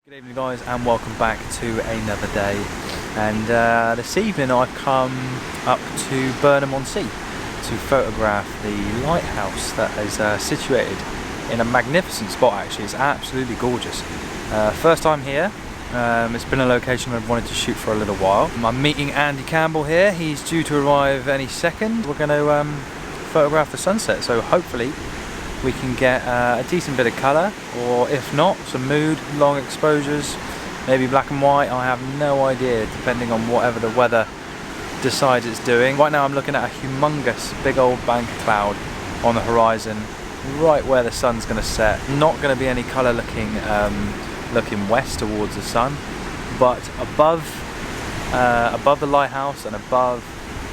Good evening guys and welcome back to another day, and this evening I've come up to Burnham-on-Sea to photograph the lighthouse that is situated in a magnificent spot. Actually, it's absolutely gorgeous. First time here. It's been a location I've wanted to shoot for a little while. I'm meeting Andy Campbell here. He's due to arrive any second. We're going to photograph the sunset, so hopefully we can get a decent bit of colour, or if not, some mood, long exposures, maybe black and white. I have no idea, depending on whatever the weather decides it's doing. Right now I'm looking at a humongous big old bank of cloud on the horizon, right where the sun's going to set. Not going to be any colour looking west towards the sun, but above the lighthouse and above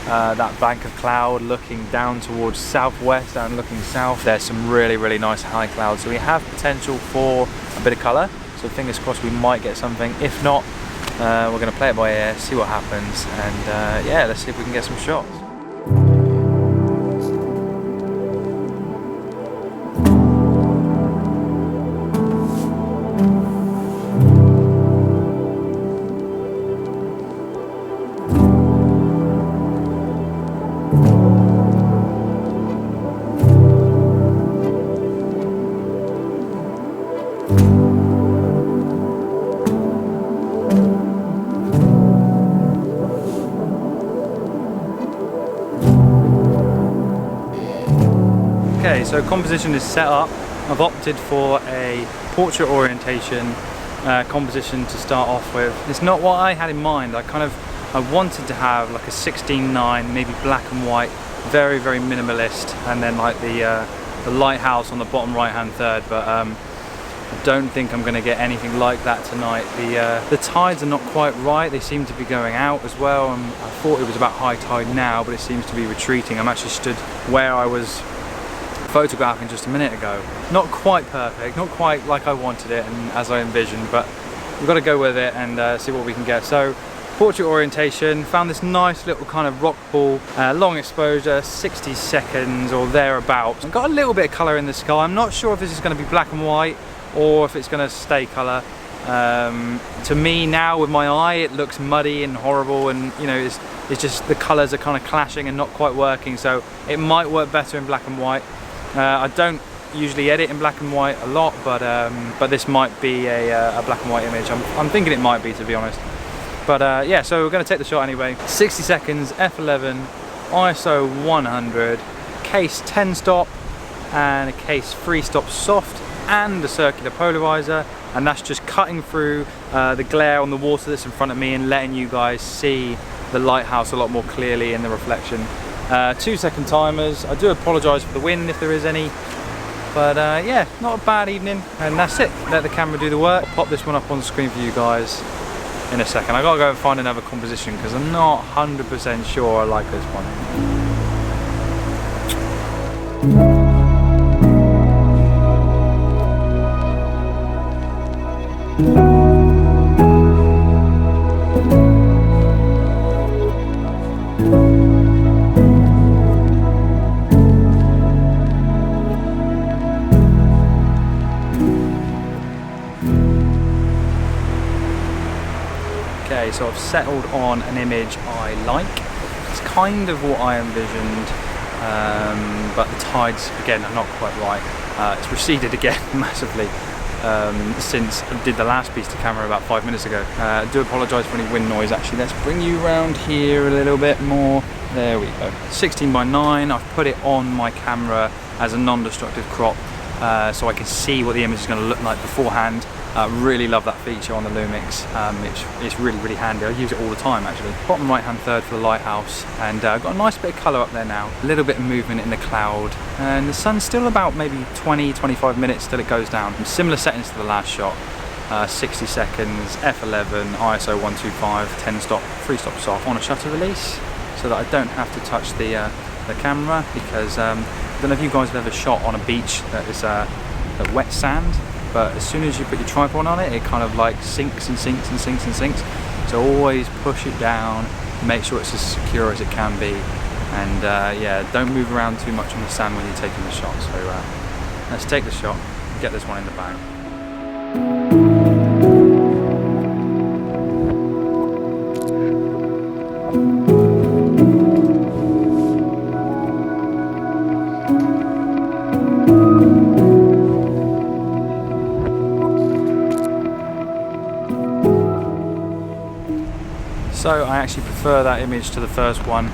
that bank of cloud looking down towards southwest and looking south, there's some really nice high clouds, so we have potential for a bit of colour. So fingers crossed we might get something. If not, we're going to play it by ear, see what happens, and yeah, let's see if we can get some shots. Okay, so composition is set up. I've opted for a portrait orientation composition to start off with. It's not what I had in mind. I wanted to have like a 16:9, maybe black and white, very minimalist, and then like the lighthouse on the bottom right hand third, but I don't think I'm going to get anything like that tonight. The tides are not quite right. They seem to be going out as well. I thought it was about high tide now, but it seems to be retreating. I'm actually stood where I was photographing just a minute ago. Not quite perfect, not quite like I wanted it and as I envisioned, but we've got to go with it and see what we can get. So portrait orientation, found this nice little kind of rock pool, long exposure, 60 seconds or thereabouts. I've got a little bit of colour in the sky. I'm not sure if this is going to be black and white or if it's going to stay colour. To me now with my eye it looks muddy and horrible, and you know it's just the colours are kind of clashing and not quite working, so it might work better in black and white. I don't usually edit in black and white a lot, but this might be a black and white image. I'm thinking it might be, to be honest. But yeah, so we're going to take the shot anyway. 60 seconds, f11, ISO 100, case 10 stop, and a case 3 stop soft, and a circular polarizer, and that's just cutting through the glare on the water that's in front of me and letting you guys see the lighthouse a lot more clearly in the reflection. 2-second timers. I do apologise for the wind if there is any, but yeah, not a bad evening, and that's it. Let the camera do the work. I'll pop this one up on the screen for you guys in a second. I gotta go and find another composition because I'm not 100% sure I like this one. Okay, so I've settled on an image I like. It's kind of what I envisioned, but the tides again are not quite right. It's receded again massively since I did the last piece to camera about 5 minutes ago. I do apologise for any wind noise. Actually, let's bring you around here a little bit more. There we go. 16:9. I've put it on my camera as a non-destructive crop, so I can see what the image is going to look like beforehand. Really love that feature on the Lumix. It's really handy. I use it all the time actually. Bottom right hand third for the lighthouse, and got a nice bit of colour up there now. A little bit of movement in the cloud, and the sun's still about maybe 20-25 minutes till it goes down. Similar settings to the last shot. 60 seconds, f11, ISO 125, 10 stop, 3 stop soft on a shutter release, so that I don't have to touch the camera, because I don't know if you guys have ever shot on a beach that is wet sand, but as soon as you put your tripod on it, it kind of like sinks and sinks and sinks and sinks. So always push it down, make sure it's as secure as it can be, and yeah, don't move around too much on the sand when you're taking the shot. So let's take the shot, get this one in the bag. So I actually prefer that image to the first one.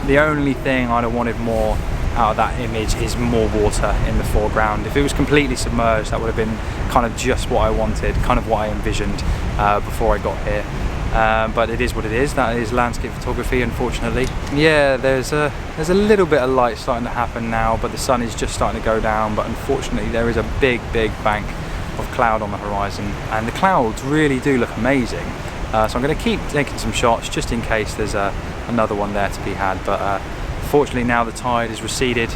The only thing I'd have wanted more out of that image is more water in the foreground. If it was completely submerged, that would have been kind of just what I wanted, kind of what I envisioned before I got here. But it is what it is. That is landscape photography, unfortunately. Yeah, there's a little bit of light starting to happen now, but the sun is just starting to go down. But unfortunately, there is a big bank of cloud on the horizon, and the clouds really do look amazing. So I'm going to keep taking some shots just in case there's another one there to be had. But fortunately, now the tide has receded.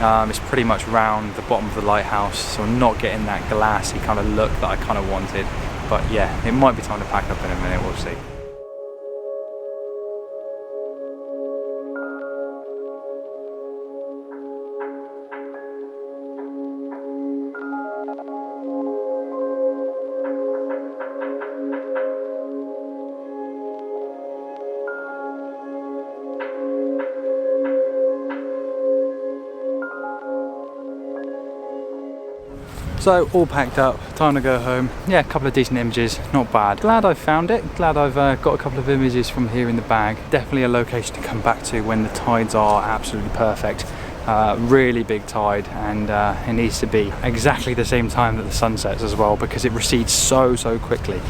It's pretty much round the bottom of the lighthouse, so I'm not getting that glassy kind of look that I kind of wanted. But yeah, it might be time to pack up in a minute, we'll see. So all packed up, time to go home. Yeah, a couple of decent images, not bad. Glad I found it, glad I've got a couple of images from here in the bag. Definitely a location to come back to when the tides are absolutely perfect. Really big tide, and it needs to be exactly the same time that the sun sets as well, because it recedes so quickly.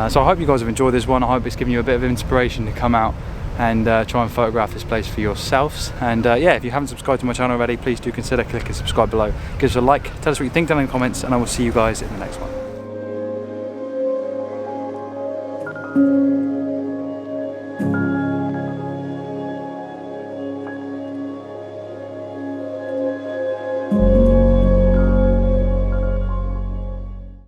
So I hope you guys have enjoyed this one. I hope it's given you a bit of inspiration to come out and try and photograph this place for yourselves. And yeah, if you haven't subscribed to my channel already, please do consider clicking subscribe below. Give us a like, tell us what you think down in the comments, and I will see you guys in the next one.